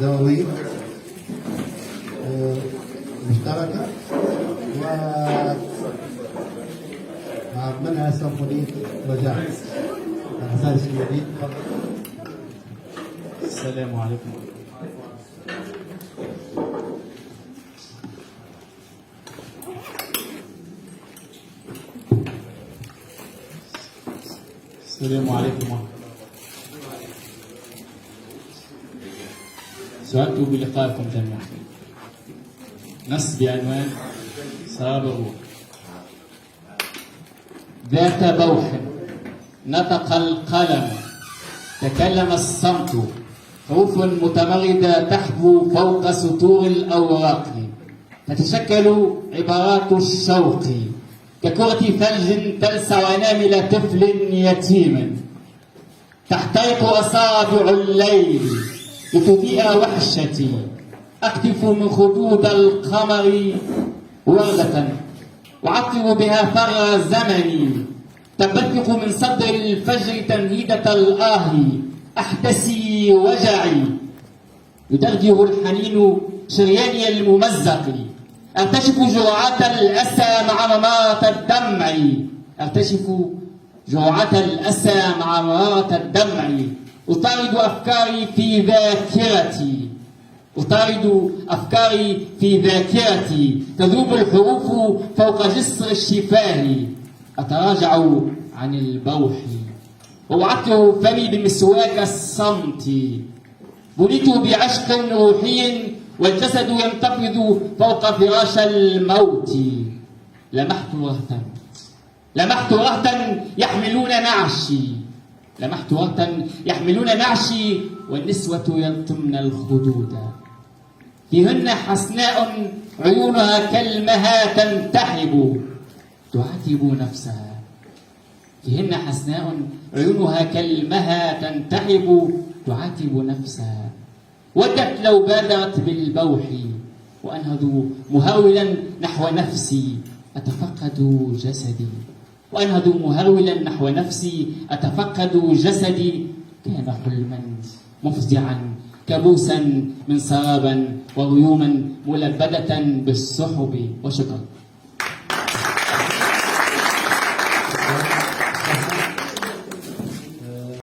دورية مشتركة ومنها سيمفونية رجاء حسن الشمالي. السلام عليكم. السلام عليكم. سعدت بلقائكم جميعا. نص بعنوان سراب الروح. ذات بوح نطق القلم، تكلم الصمت، حروف متمردة تحبو فوق سطور الأوراق، تتشكل عبارات الشوق ككرة ثلج تلسع أنامل طفل يتيم، تحترق أصابع الليل لتضيء وحشتي، أقذف من خدود القمر وردة أعطر بها ثغر زمني، تبثق من صدر الفجر تنهيدة الآه، أحتسي وجعي، يدغدغ الحنين شرياني الممزق، أكتشف جرعات الأسى مع مرارة الدمع، أكتشف جرعات الأسى مع مرارة الدمع، أطارد أفكاري في ذاكرتي، أطارد أفكاري في ذاكرتي، تذوب الحروف فوق جسر الشفاه، أتراجع عن البوح وأعطر فمي بمسواك الصمت، بليت بعشق روحي والجسد ينتفض فوق فراش الموت، لمحت رهطا يحملون نعشي، لمحت رهطا يحملون نعشي والنسوة يلطمن الخدود، فيهن حسناء عيونها كالمها تنتحب تعاتب نفسها، فيهن حسناء عيونها كالمها تنتحب تعاتب نفسها، ودت لو بادرت بالبوح وأنهض مهرولا نحو نفسي أتفقد جسدي، وأنهض مهرولا نحو نفسي أتفقد جسدي، كان حلما مفزعا كابوسا من سرابا وغيوما ملبدة بالسحب. وشكرا.